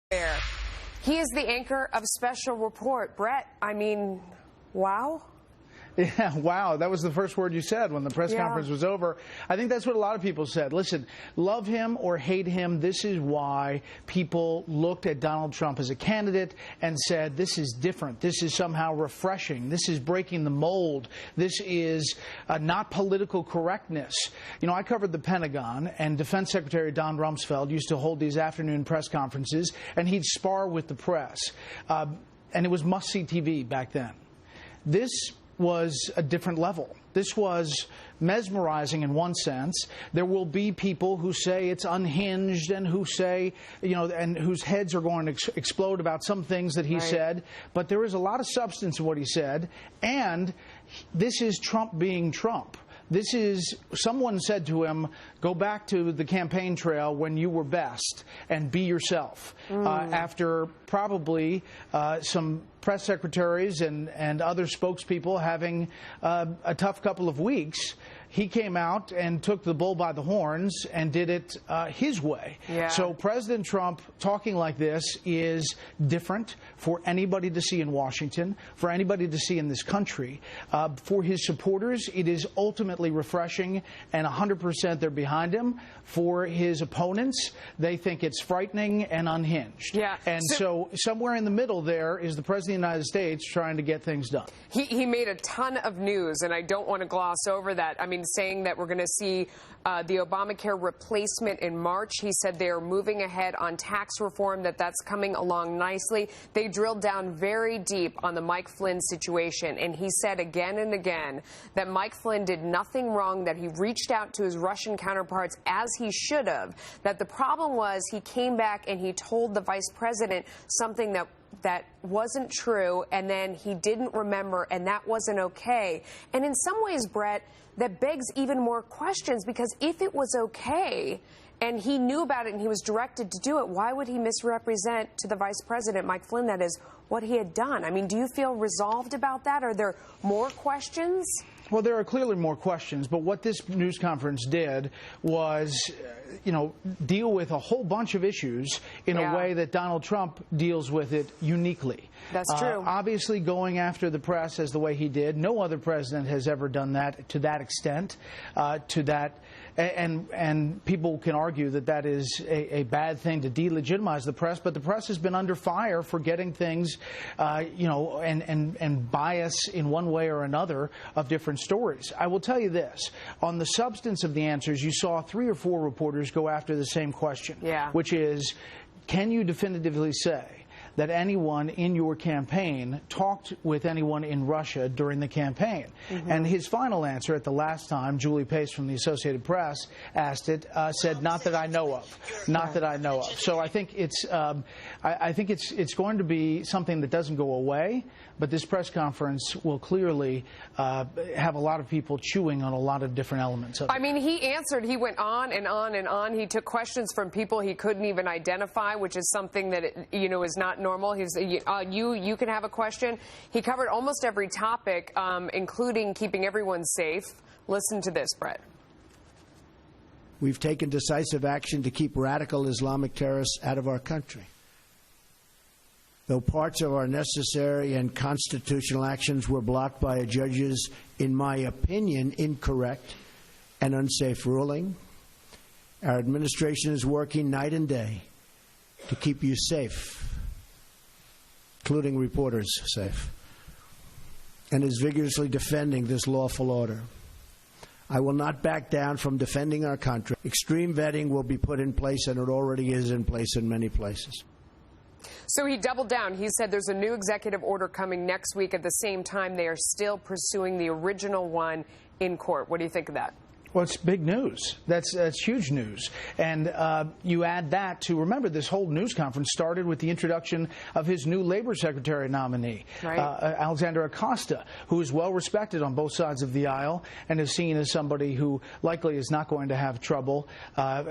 There. He is the anchor of Special Report. Brett, I mean, wow. Yeah, wow. That was the first word you said when the press conference was over. I think that's what a lot of people said. Listen, love him or hate him, this is why people looked at Donald Trump as a candidate and said, this is different. This is somehow refreshing. This is breaking the mold. This is not political correctness. You know, I covered the Pentagon, and Defense Secretary Don Rumsfeld used to hold these afternoon press conferences, and he'd spar with the press. And it was must-see TV back then. This was a different level. This was mesmerizing in one sense. There will be people who say it's unhinged and who say, you know, and whose heads are going to explode about some things that he said. But there is a lot of substance in what he said. And this is Trump being Trump. This is, someone said to him, go back to the campaign trail when you were best and be yourself. After probably some press secretaries and other spokespeople having a tough couple of weeks, he came out and took the bull by the horns and did it his way. So President Trump talking like this is different for anybody to see in Washington, for anybody to see in this country. For his supporters, it is ultimately refreshing, and 100% they're behind him. For his opponents, they think it's frightening and unhinged. And so somewhere in the middle there is the President of the United States trying to get things done. He made a ton of news, and I don't want to gloss over that. I mean, saying that we're going to see the Obamacare replacement in March. He said they're moving ahead on tax reform, that's coming along nicely. They drilled down very deep on the Mike Flynn situation, and he said again and again that Mike Flynn did nothing wrong, that he reached out to his Russian counterparts as he should have, that the problem was he came back and he told the vice president something that wasn't true, and then he didn't remember, and that wasn't okay. And in some ways, Brett, that begs even more questions, because if it was okay and he knew about it and he was directed to do it, why would he misrepresent to the vice president, Mike Flynn, that is, what he had done? I mean, do you feel resolved about that? Are there more questions? Well, there are clearly more questions, but what this news conference did was, you know, deal with a whole bunch of issues in a way that Donald Trump deals with it uniquely. That's true. Obviously, going after the press as the way he did, no other president has ever done that to that extent, and people can argue that that is a bad thing to delegitimize the press, but the press has been under fire for getting things, you know, and bias in one way or another of different stories. I will tell you this. On the substance of the answers, you saw 3 or 4 reporters go after the same question, which is, can you definitively say that anyone in your campaign talked with anyone in Russia during the campaign? And his final answer at the last time, Julie Pace from the Associated Press asked it, said, not that I know of. Not that I know of. So I think it's it's going to be something that doesn't go away, but this press conference will clearly have a lot of people chewing on a lot of different elements of it. I mean, he answered, he went on and on and on. He took questions from people he couldn't even identify, which is something that, you know, is not normal. He's you can have a question. He covered almost every topic, including keeping everyone safe. Listen to this, Brett. We've taken decisive action to keep radical Islamic terrorists out of our country. Though parts of our necessary and constitutional actions were blocked by a judge's, in my opinion, incorrect and unsafe ruling, our administration is working night and day to keep you safe, including reporters safe, and is vigorously defending this lawful order. I will not back down from defending our country. Extreme vetting will be put in place, and it already is in place in many places. So he doubled down. He said there's a new executive order coming next week. At the same time, they are still pursuing the original one in court. What do you think of that? Well, it's big news. That's huge news. And you add that to, remember, this whole news conference started with the introduction of his new Labor Secretary nominee, Alexander Acosta, who is well respected on both sides of the aisle and is seen as somebody who likely is not going to have trouble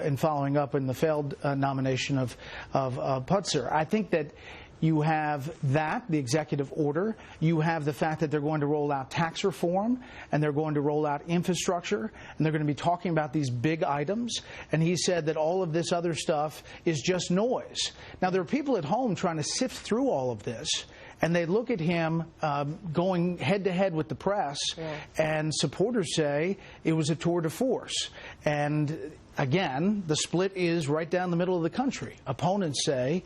in following up in the failed nomination of Putzer. I think that You have that, the executive order. You have the fact that they're going to roll out tax reform, and they're going to roll out infrastructure, and they're going to be talking about these big items. And he said that all of this other stuff is just noise. Now, there are people at home trying to sift through all of this, and they look at him going head-to-head with the press, and supporters say it was a tour de force. And again, the split is right down the middle of the country. Opponents say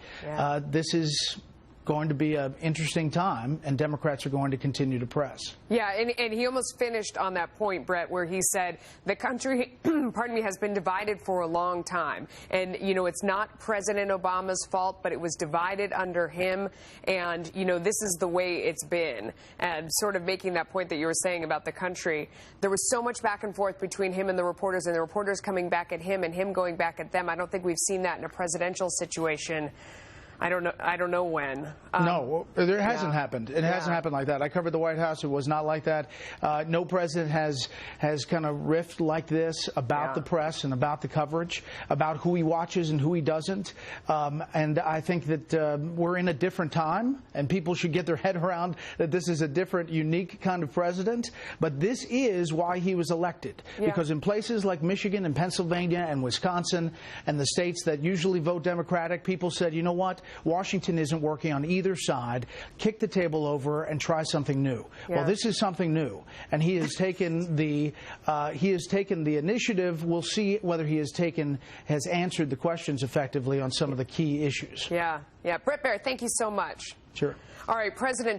this is going to be an interesting time, and Democrats are going to continue to press. Yeah, and he almost finished on that point, Brett, where he said the country, pardon me, has been divided for a long time. And, you know, it's not President Obama's fault, but it was divided under him. And, you know, this is the way it's been. And sort of making that point that you were saying about the country, there was so much back and forth between him and the reporters coming back at him and him going back at them. I don't think we've seen that in a presidential situation. I don't know when. No, there hasn't happened. It hasn't happened like that. I covered the White House. It was not like that. No president has kind of riffed like this about the press and about the coverage, about who he watches and who he doesn't. And I think that we're in a different time, and people should get their head around that this is a different, unique kind of president. But this is why he was elected. Because in places like Michigan and Pennsylvania and Wisconsin and the states that usually vote Democratic, people said, you know what? Washington isn't working on either side. Kick the table over and try something new. Well, this is something new, and he has taken the initiative. We'll see whether he has answered the questions effectively on some of the key issues. Yeah. Brett Baer, thank you so much. Sure. All right, President Trump.